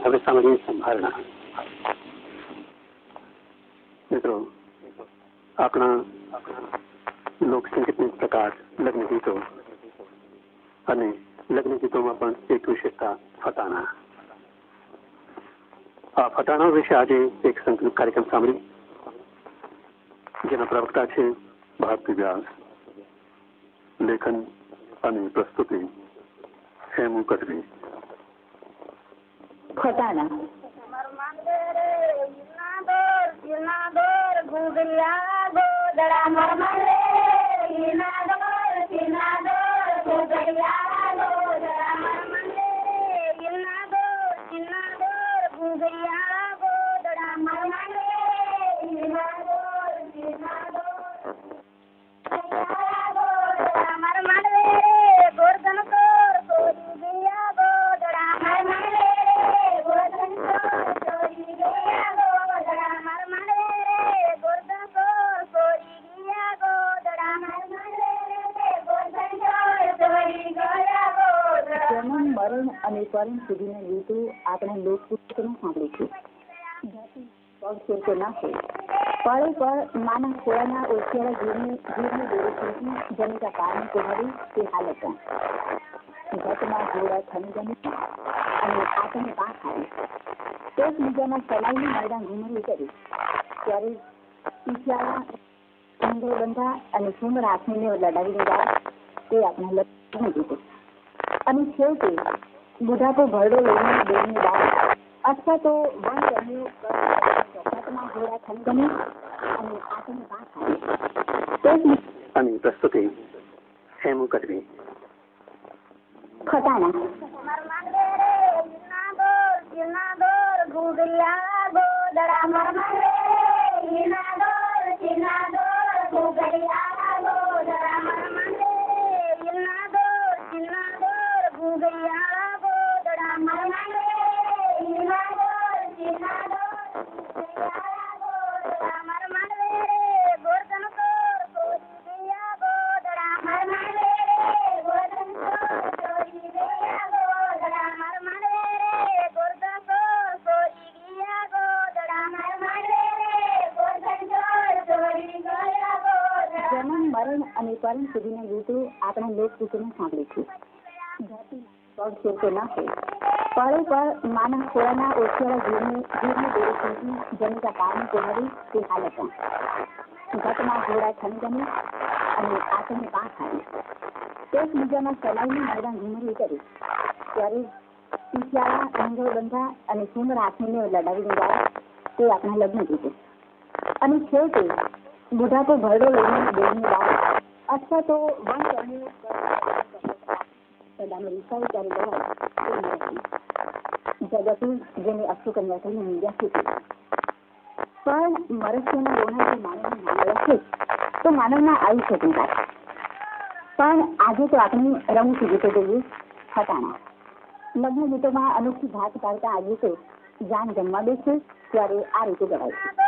હવે સાંભળીએ સંભારણા. મિત્રો, આપણા લોકસંગીતનો પ્રકાર લગ્ન ગીતો અને લગ્ન ગીતોમાં પણ એક વિશેષતા ફટાણા. આ ફટાણા વિશે આજે એક સંકલિત કાર્યક્રમ સાંભળી, જેના પ્રવક્તા છે ભારતી વ્યાસ. લેખન અને પ્રસ્તુતિ હેમુ કટરી. ફટાણા. મરણ અને પરમ સુધીના ગીતો આપણે લોકપુસ્તકમાં સાંભળીશું. પગ ના હોય પળે પર માના ખોળાના ઓછિયાળા જીવને દોરે સુધી જનિતા પાણી કોમરી તે હાલત ઘટમાં ઘોડા ખની ગમી અને આપણને પાંખ આવી એક બીજાના સલાઈની મેદાન ઘૂમરી કરી ત્યારે પીછાળા અંગો બંધા અને સુંદર આંખીને લડાવીને બાદ તે આપણે લગ્ન દીધું અને છેવટે બુઢાપો ભરડો લઈને બેની બાદ અથવા તો વન ચોખાટમાં ઘોડા ખનગની અને આંખને પાંખ આવી અને પ્રસ્તુતિ હેમુ કટરી. ફટાણા. મરણ અને પરમ સુધીના ગીતો આપણે લોકગીતોમાં સાંભળીશું. પગ છેવટો ના હોય પળે પર માના ખોળાના ઓછિયાળા જીવને દોરે સુધી જનિતા પાણી કોમરી તે હાલત ઘટમાં ઘોડા ખની ગમી અને આંખને પાંખ આવી એક બીજાના સલાઈની મેદાન ઘૂમરી કરી ત્યારે પીછાળા અંગો બંધા અને સુંદર આંખીને લડાવીને બાદ તે આપણે લગ્ન દીધું અને છેવટે બુઢાપો ભરડો લઈને બેની બાદ અથવા તો વન કરણી સદાનો વિચાર ત્યારે જગતું જેને અક્ષુકન્યા થઈને મીડિયા સુધી પણ મરસ્યના રોણાથી માનવનું નામ લખે તો માનવના આયુષ્ય ટૂંકાય. પણ આજે તો આપણે રમૂથી ગીતો જોઈએ. ફટાણા. લગ્ન ગીતોમાં અનોખી ભાત પાડતા આ ગીતો જાન જમવા બેસે ત્યારે આ રીતે ગવાય છે.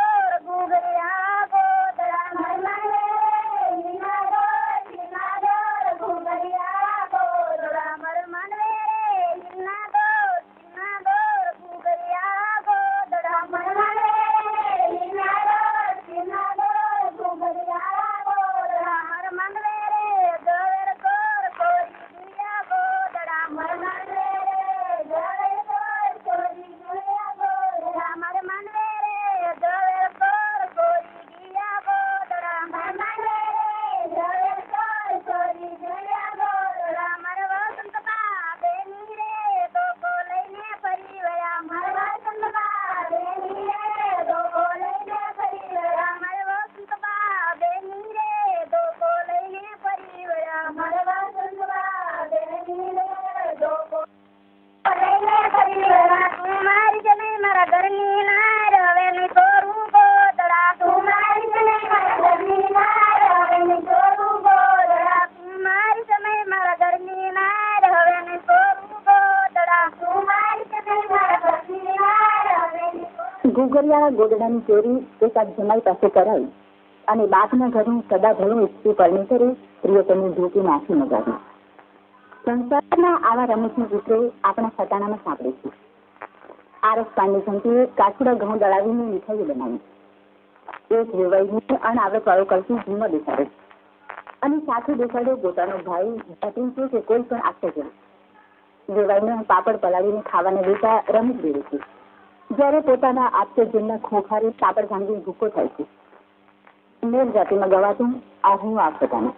ઘૂઘરિયાળા ગોદડાની ચોરી એકાદ જમાઈ પાસે કરાઈ અને બાપના ઘરનું સદા ભલું ઈચ્છતું પરમેશ્વરે પ્રિયતમની ધૂકી નાખી મગાવી. સંસારના આવા રમૂજના ચિત્રો આપણા ફટાણામાં સાંભળે છે. આરસ પાનની સંતુએ કાચુડા ઘઉં દળાવીને મીઠાઈઓ બનાવી. એક વેવાઈને અનાવૃતવાળો કલસી જૂનો દેખાડે અને સાથે દેખાડ્યો પોતાનો ભાઈ ભત્રીજો કે કોઈ પણ આશ્ચર્ય. વેવાઈને પાપડ પલાળીને ખાવાને દેતા રમત દેવે છે, જ્યારે પોતાના આશ્ચર્યના ખોખારે પાપડ ભાંગીને ભૂકો થાય છે. મેર જાતિમાં ગવાતું આ હું આ પોતાનું.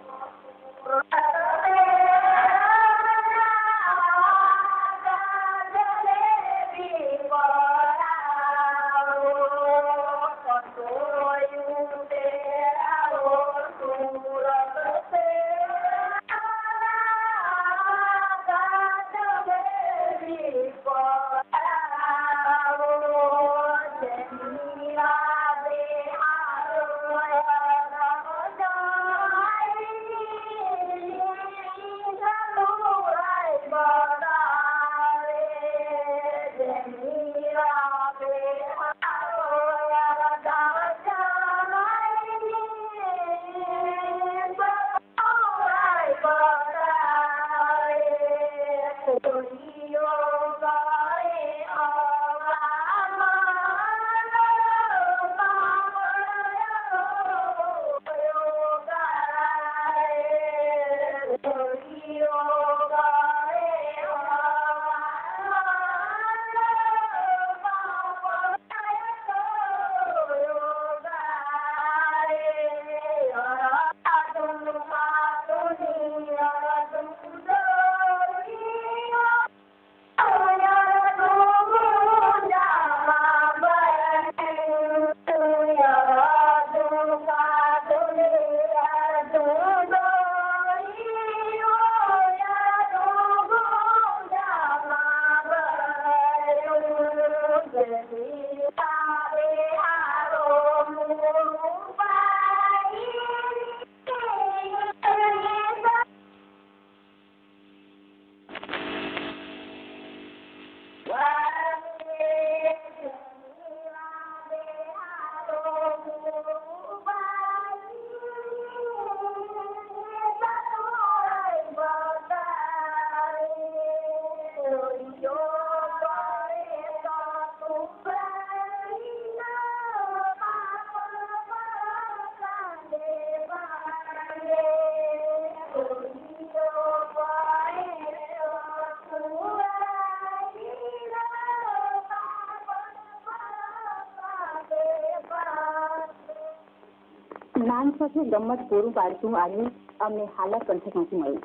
જ્ઞાન સાથે ગમત પૂરું પાડતું આવ્યું અમને હાલત કંઠમાંથી મળ્યું.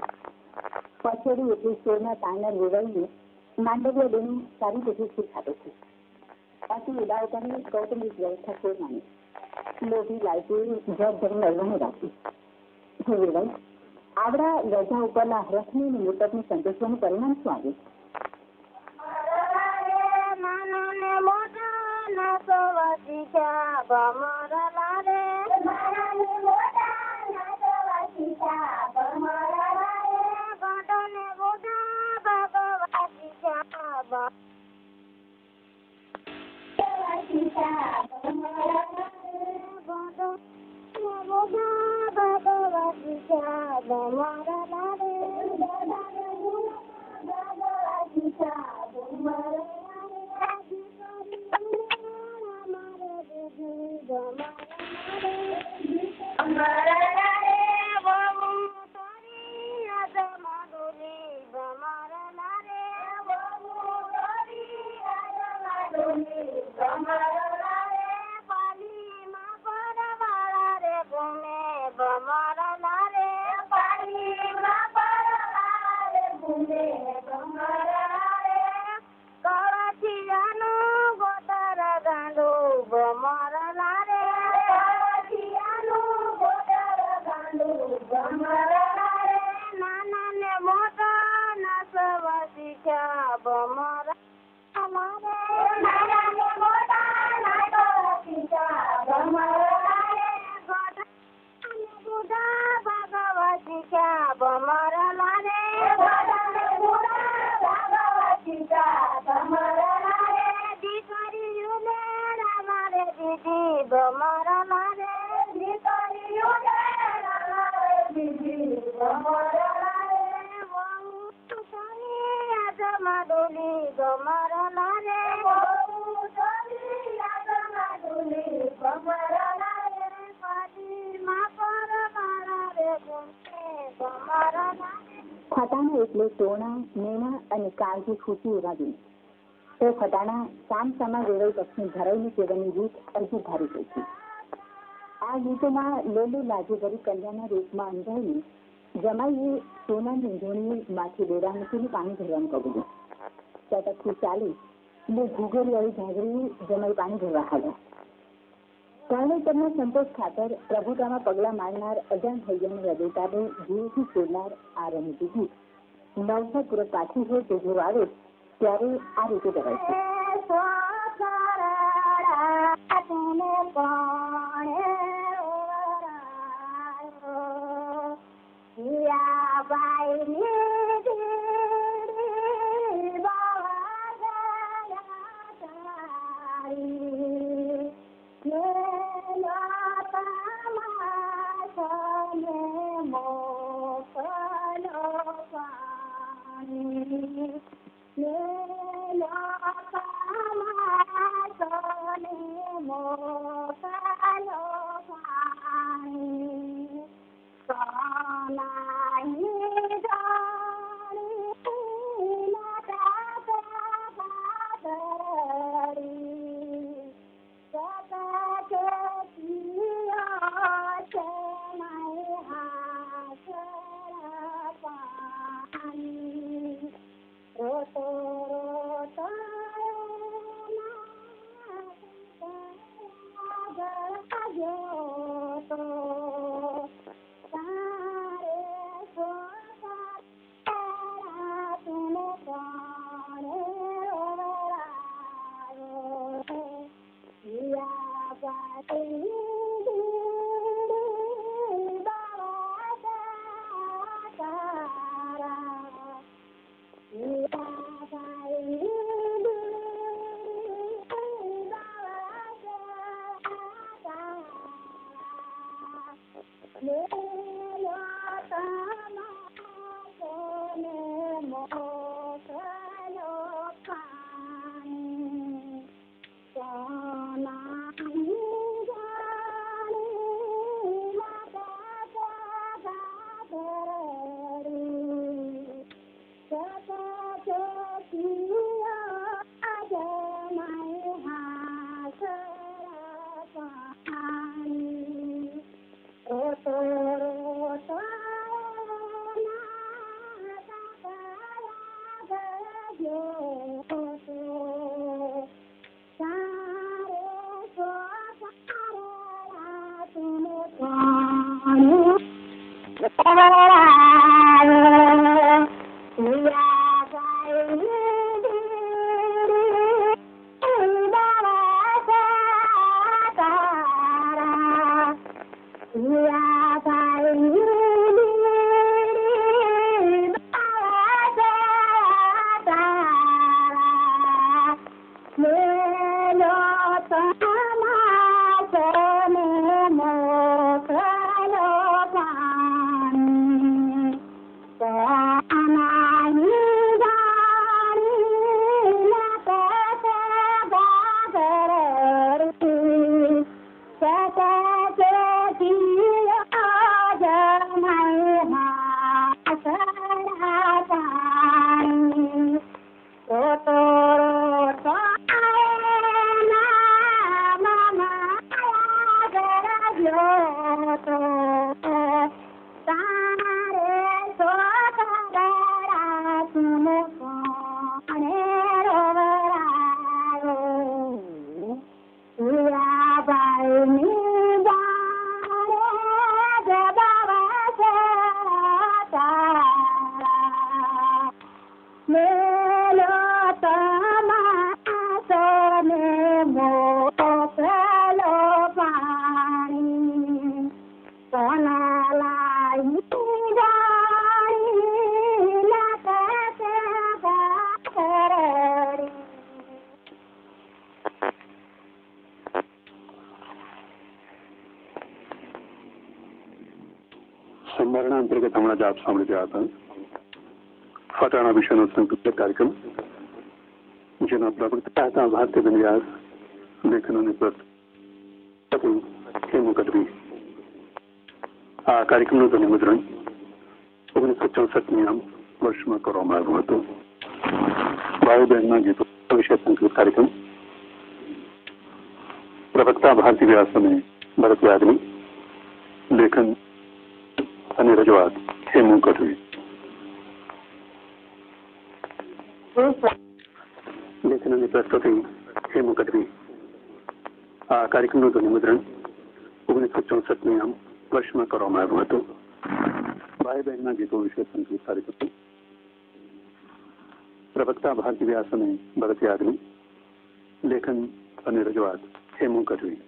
પછેડી એટલી સોળના તાના વેવાઈને માંડવ્ય બેનું સારી રીતે શીખ આપે છે. અતિ ઉદારતાની કૌટુંબિક વ્યવસ્થા કોઈ માની લોભી લાલચી જવાબદારી નરવાને રાખી. હે વેવાઈ, આવડા ગજા ઉપરના રથની અને મૃતકને સંતોષવાનું પરિણામ શું આવ્યું? સોના એટલે સોના, મેણા અને કાળજી ખુશી એવા ગીત. તો ફટાણા સામ સામા વેવાઈ પક્ષની ધરાઈની સેવાની રીત અરજી ધારી ગઈ છે. આ ગીતોમાં લોલી લાજુભરી કન્યાના રૂપમાં અંજાઈને જમાઈએ સોનાની ઊંધોણી માથે દોરા મૂકીને પાણી ભરવાનું કબૂલ્યું. ચટકથી ચાલી ને ઘૂઘરી વાળી ઘાઘરી જમાઈ પાણી ભરવા હાલ્યા. પરણેતરના સંતોષ ખાતર પ્રભુતામાં પગલા મારનાર અજાણ હૈયાને હૃદયતાને જીવથી છોડનાર આ રમતી ગીત નવસાપૂર્વક પાછી હોય તે જો આવે ત્યારે આ રીતે કરાય છે. સંભારણા અંતર્ગત હમણાં જ આપ સાંભળી રહ્યા હતા ફટાણા વિશેનો સંક્ષિપ્ત કાર્યક્રમ, જેના પ્રવક્તા હતા ભારતીબેન વ્યાસ, લેખન અને હેમુ ગઢવી. આ કાર્યક્રમનું ધ્વનિ મુદ્રણ 1964 આમ વર્ષમાં કરવામાં આવ્યું હતું. ભાઈ બહેનના ગીતો વિશે સંકલિત કાર્યક્રમ. પ્રવક્તા ભારતી વ્યાસ અને ભરત યાજ્ઞિક. લેખન અને રજૂઆત હેમુ કઢવી. લેખન અને પ્રસ્તુતિ હેમુ કઢવી. આ કાર્યક્રમનું ધ્વનિમુદ્રણ 1964 વર્ષમાં કરવામાં આવ્યું હતું. ભાઈ બહેનના ગીતો વિશે સંકલિત કાર્યક્રમ. પ્રવક્તા ભારતી વ્યાસ અને ભરત યાજ્ઞિક. લેખન અને રજૂઆત હેમુ કઢવી.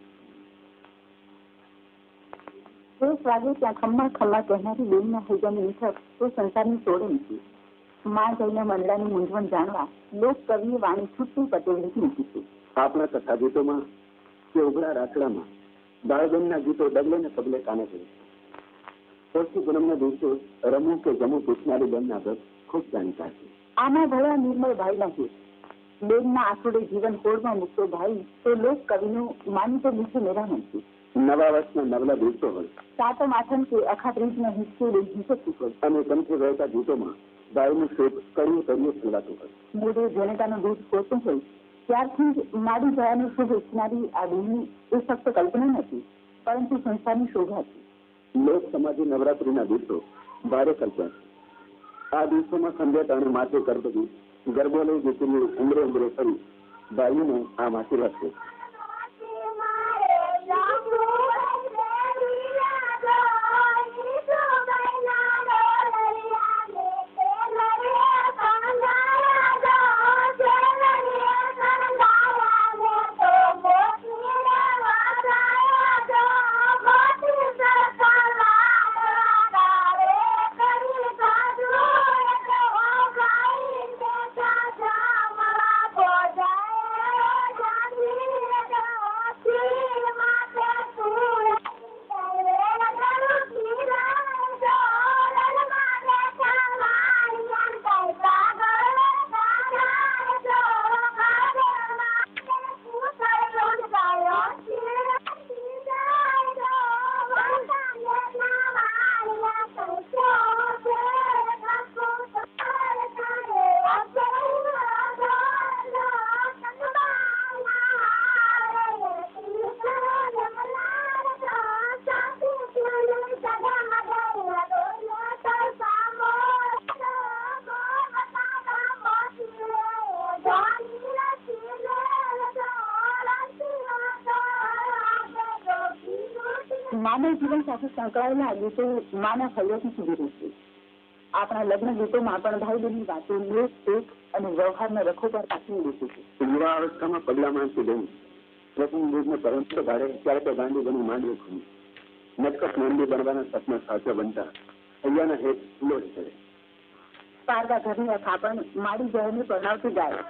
વાગે ત્યાં ખમ્મા ખમ્મા કહેનારી બેનના હૈયાની નિઠક તો સંસારની છોડે નથી. માં જઈને મંડળાની મૂંઝવણ જાણવા લોક કવિએ વાણી છૂટું પટેલ મૂકી છે. આપણા કથા ગીતોમાં કે ઉઘડા રાસડામાં બાળબેનના ગીતો ડગલે ને પગલે કાને પડે. ચોથી પૂનમના દિવસે રમવું કે જમવું પૂછનારી બેનના વ્રત ખૂબ જાણીતા છે. આના ભલા નિર્મળ ભાઈ નથી. બેનના આસુડે જીવન કોળમાં મૂકતો ભાઈ તો લોક કવિનું માનીતો મીઠું મેળા નથી. નવા વર્ષના નવલા દિવસો હોય, સાતમ આઠમ કે અખાત્રીજના હિસ્સે લઈ હિંસક હોય અને કંઠે વહેતા ગીતોમાં ભાઈનું શોધ કડિયું કડિયું ફેલાતું હોય. મોઢે જનેતાનું દૂધ પોતું હોય ત્યારથી જ માડી જયાની શુભ ઈચ્છનારી આ બેનની એ ફક્ત કલ્પના નથી, પરંતુ સંસારની શોભા છે. લોક સમાજે નવરાત્રીના દિવસો ભારે કલ્પ્યા છે. આ દિવસોમાં સંધ્યા ટાણે માથે કરતી ગરબો લઈ દીકરીઓ ઉમરે ઉમરે ફરી ભાઈઓને આ આશીર્વાદ છે. માનવ જીવન સાથે સંકળાયેલા ગીતો માનવ હૈયાથી સુધી રહેશે. આપણા લગ્ન ગીતોમાં પણ ભાઈ બહેનની વાતો લોક ટેક અને વ્યવહારના રખો પર પાછી બેસે છે. યુવા અવસ્થામાં પગલા માંડતી બેન પ્રથમ યુગને પરંપરા ધારે ત્યારે તો ગાંડી બની માંડવી ખુલી. નટકટ માંડી બનવાના સપના સાચા બનતા હૈયાના હેત લોટ ચડે. પારદા ઘરની થાપણ માડી જઈને પરણાવતી જાય.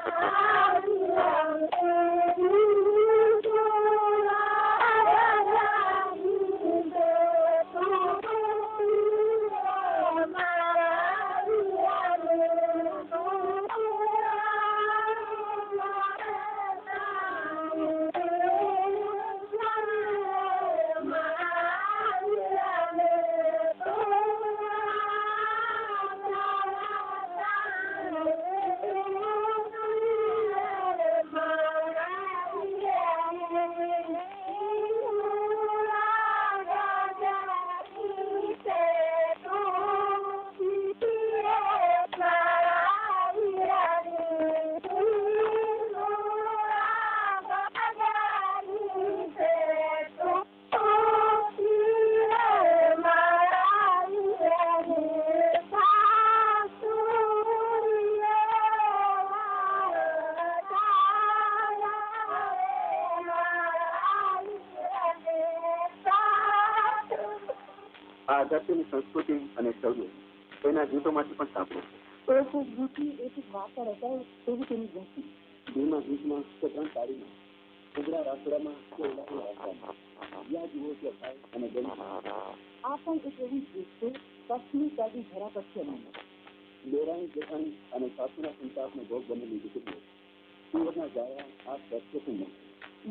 આ ધરતીની સંસ્કૃતિ અને શૌર્ય એના ગીતોમાંથી પણ સાંભળો. એક ગીતની એક વાર્તા રચાય તેવી તેની ગીત. ધીમા ગીતમાં કે ત્રણ તાળીમાં ઉઘડા રાસડામાં કે ઉડાડેલા રાસડામાં જ્યાં જુઓ કે ભાઈ અને બેન. આ પણ એક એવી ગીત છે કચ્છની કાઢી ધરા પછી અમે દેરાણી જેઠાણી અને સાસુના સંતાપનો ભોગ બનેલી દીકરીઓ સુવર્ણા જાયા આ દર્શકો નહીં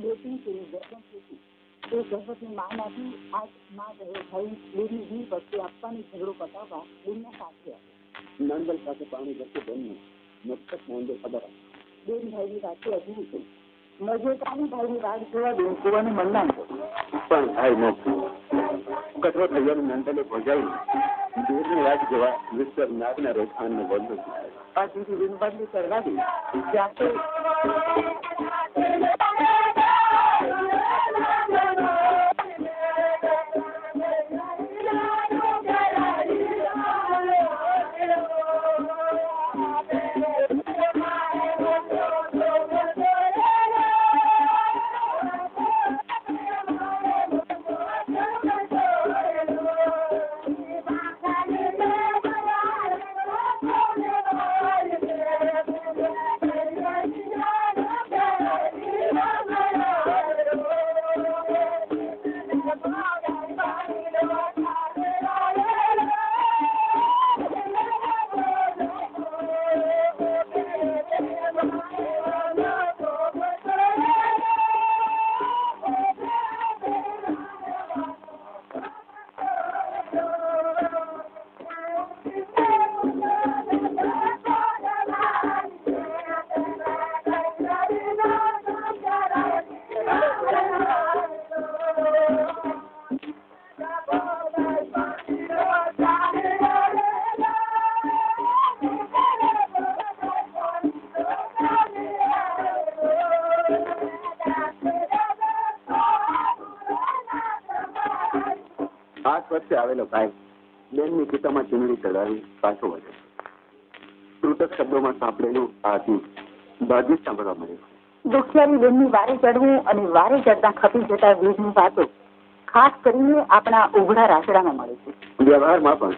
લેતી તેની ગર્ભન થતી એ ગર્ભવતી માનાથી આજ માં ગયો ભાઈ બેની વીર વચ્ચે આપવાની ઝઘડો પતાવવા બેનના સાથે આવ્યો. નંદલ પાસે પાણી જશે બેનનું મસ્તક નંદલ ખબર બેન ભાઈની વાત અધૂરી છે. મજેટાની ભાઈની વાત જોવા બેન કુવાને મનના પણ ભાઈ નો કઠોર થયાનું નંદલે ભોજાઈ દૂરની વાત જેવા વિશ્વ નાગના રોખાનને બદલું આ સુધી બેન બદલી કરવા દે ત્યાં તો વચ્ચે આવેલો ભાઈ બેનની પિતામાં ચીમડી ચડાવી પાછો વધે. તૂટક શબ્દોમાં સાંભળેલું આ ગીત બાજી સાંભળવા મળે. દુખિયારી બેનની વારે ચડવું અને વારે ચડતા ખપી જતા વીજની વાતો ખાસ કરીને આપણા ઉઘડા રાસડામાં મળે છે. વ્યવહારમાં પણ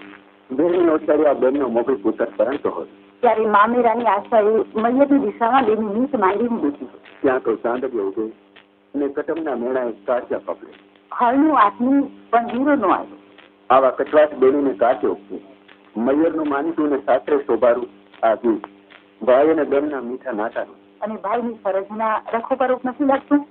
બેનની ઓછાડી આ બેનનો મોકળી પુસ્તક પરંતુ હોય ત્યારે મામેરાની આશાએ મૈયતની દિશામાં બેની નીચ માંડીને બેઠી છે. ત્યાં તો ચાંદડીઓ ઉગે અને કટમના મેળાએ કાચા પકડે. હળનું આત્મી પણ હીરો નો આવ્યો. આવા કચવાટ બેનીને કાચે ઉગતું મયરનું માનતું ને શાસ્ત્રે શોભારું આ ગીત ભાઈ અને બેનના મીઠા નાતાનું અને ભાઈની ફરજના રખોપરોપ નથી લાગતું.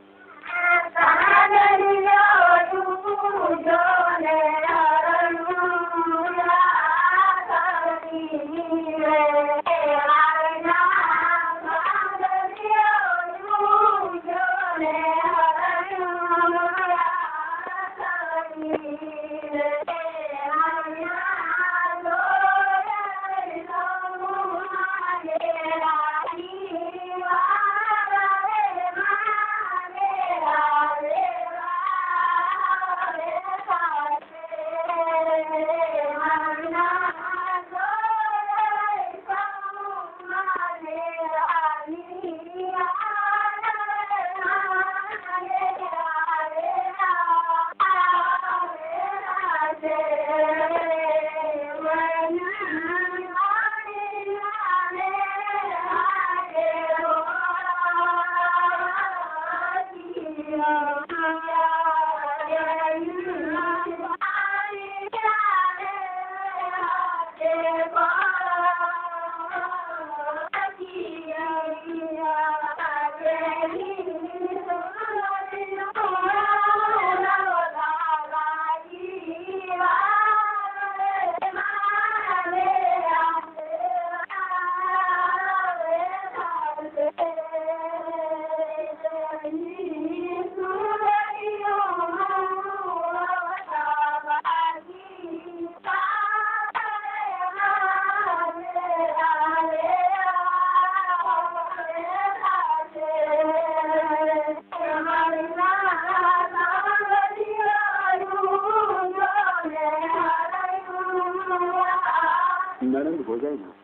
નણંદ ભોજાઈના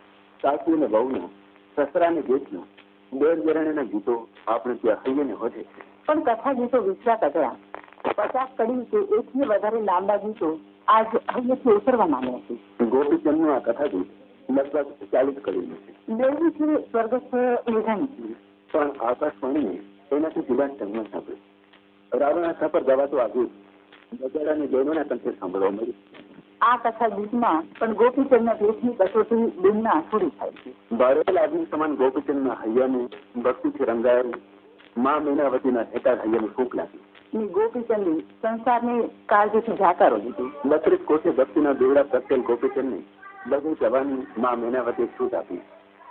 સાસુ ને વહુના સસરા ને જેઠના બેર જરણીના ગીતો આપણે ત્યાં હૈયે વધે છે. પણ કથા ગીતો વિસરાતા ગયા. 50 કડી કે એકથી વધારે લાંબા ગીતો આજ હૈયેથી ઉતરવા માંડ્યા છે. ગોપીચંદનું આ કથા ગીત લગભગ 40 કડીનું છે. મેળવી છે સ્વર્ગસ્થ નિધન પણ આકાશવાણીએ એનાથી જુદા ઢંગમાં સાંભળ્યું. રાવણા પર ગવાતું આ ગીત ગજાડાની બહેનોના કંઠે સાંભળવા મળ્યું. આ કથા ગીતમાં પણ ગોપીચંદના દેશની કસોટી બેનના આંસુડી થાય છે. બારેલ આદમી સમાન ગોપીચંદના હૈયાને ભક્તિથી રંગાયેલું મા મીનાવતીના હેઠળ હૈયાની ફૂંક લાગી. ગોપીચંદે સંસારને કાળજીથી જાકારો દીધો. 32 કોષે ભક્તિના બેવડા પ્રત્યેલ ગોપીચંદને બધું જવાની માં મેનાવતે છૂટ આપી,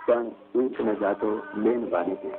પણ ઈંચ ને જાતો લેન વાની હતી.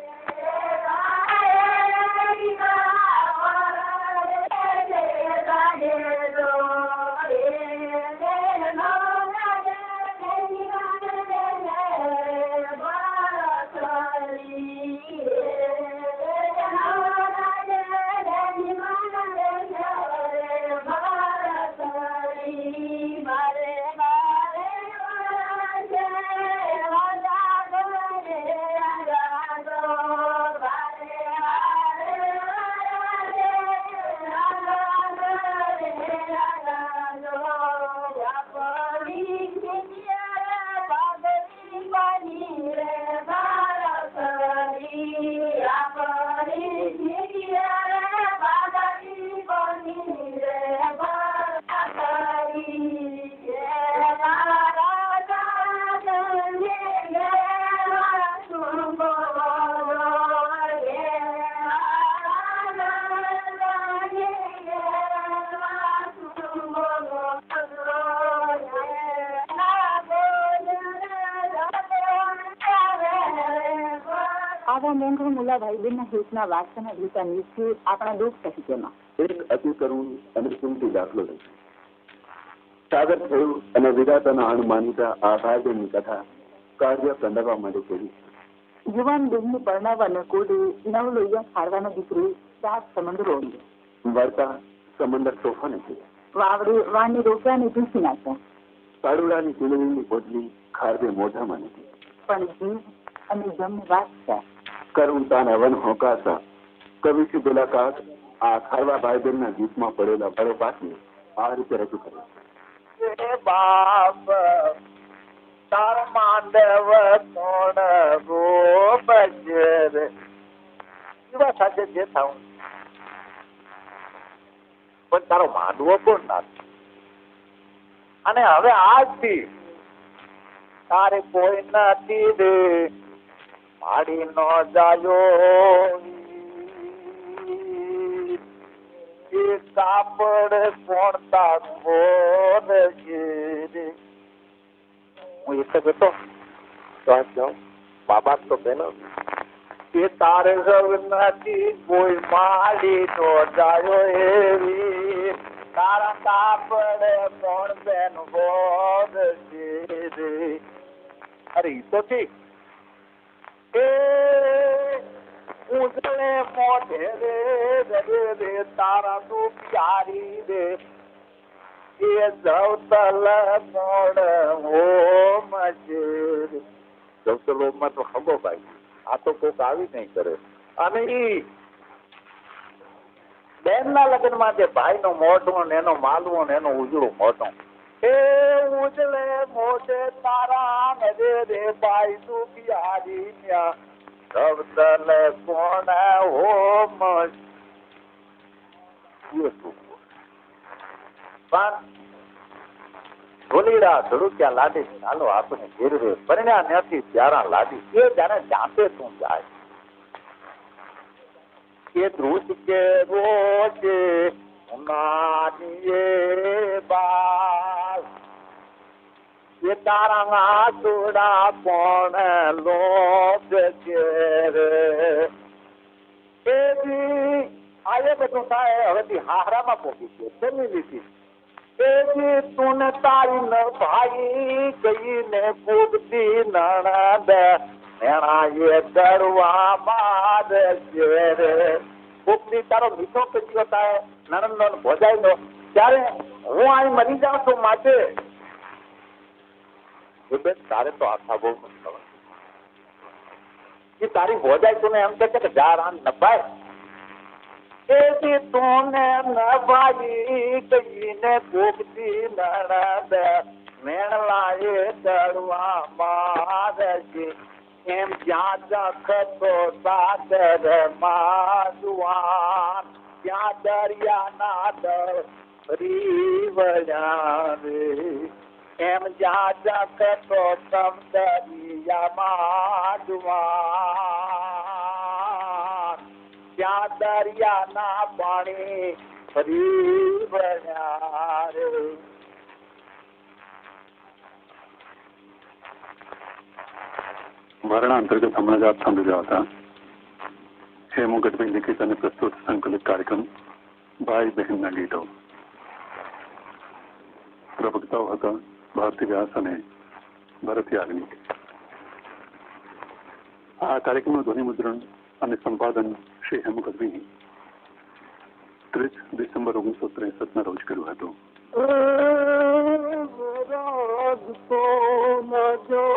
આવા મોંઘા મુલા ભાઈબંધના હિતના વાસના ગીતા નીચે આપણા લોક સાહિત્યમાં એક અતિ કરુણ અને કિંમતી દાખલો છે. સાગર થયું અને વિધાતાના અણમાનીતા આ ભાઈબંધની કથા કાર્ય કંડાવવા માટે કરી. યુવાન બેનને પરણાવવાના કોડે નવ લોહિયા ખાડવાનો દીકરો 7 સમંદરો વળતા સમંદર તોફાને છે. વાવડે વાણની રોકડાને ભૂસી નાખ્યા. પાડુડાની ચીલવીની પોટલી ખારદે મોઢામાં નથી. પણ જીવ અને જમને વાત છે. કરુણતાના વન હોંકાતા કવિ શ્રી મુલાકાત આ ખારવા ભાઈબંધના ગીતમાં પડેલા ભરોપાસને આ રીતે રજૂ કરે છે. બાપ તાર માંડવ કોણ ગો બજર એવા સાથે જે થાવ પણ તારો માંડવો કોણ નાખ. અને હવે આજથી તારે કોઈ નથી રે માડી નો જાયો એ કાપડ કોણ તારો રે. હું એટલે બેઠો તો બાબા તો બેનો એ તારે નથી કોઈ માડી નો જાયો એવી તારા કાપડ કોણ બેન બોધ રે. અરે ઈ તો ઠીક એ ઉજળે મોઢે રે રે તારા તું પ્યારી રે એ જવતલ મોડ ઓમ છે. જવતલ ઓમમાં તો ખબો ભાઈ આ તો કોક આવી નહીં કરે. અને ઈ બેન ના લગ્ન માં જે ભાઈ નો મોઢું ને એનો માલવો ને એનો ઉજળું મોઢું એ ઉજળે મોઢે તારા રે રે ભાઈ તું પ્યારી ન્યા જવતલ કોણ ઓમ ઢોલીડા ધડુક્યા લાડી ચાલો આપણે ઘેરવે પરણ્યા નથી પ્યારા લાડી એ જાણે જાતે તું જાય એ ધ્રુજ કે રોજે ઉનાનીએ બાલ એ તારા આસુડા કોણ લોક છે રે. એ બી આ બધું થાય હવેથી હાહરામાં પોકી છે જમી લીધી. તું તારી ન ભાઈ ગઈ ને કૂદતી નણદ એના એ કરવા માર છે રે. કૂદતી તારો મીઠો કચ્યો થાય નણંદ નો ભોજાઈ નો ત્યારે હું અહીં મરી જાઉં છું માટે બેન તારે તો આખા બહુ ખબર તારી ભોજાઈ તું એમ કે છે કે જા રાન નભાય એથી તું ને નભાઈ કહીને ભૂખતી નણદ મેળલા એ ચડવા મારશે એમ જ્યાં જખતો સાગર માજવાન ત્યાં દરિયાના દરી વળ્યા રે. એમ જ્યાં જખતો તમ દરિયામાં જુવાન ત્યાં દરિયાના પાણી ફરી વળ્યા રે. સંભારણા અંતર્ગત હમણાં જ આપ સાંભળી રહ્યા હતા હેમુ ગઢવી લિખિત અને પ્રસ્તુત સંકલિત કાર્યક્રમ ભાઈ બહેનના ગીતો. પ્રવક્તાઓ હતા ભારતી વ્યાસ અને ભરત યાજ્ઞિક. આ કાર્યક્રમનું ધ્વનિ મુદ્રણ અને સંપાદન શ્રી હેમુ ગઢવી 30 ડિસેમ્બર 1963 રોજ કર્યું હતું. રાજ તો ન જો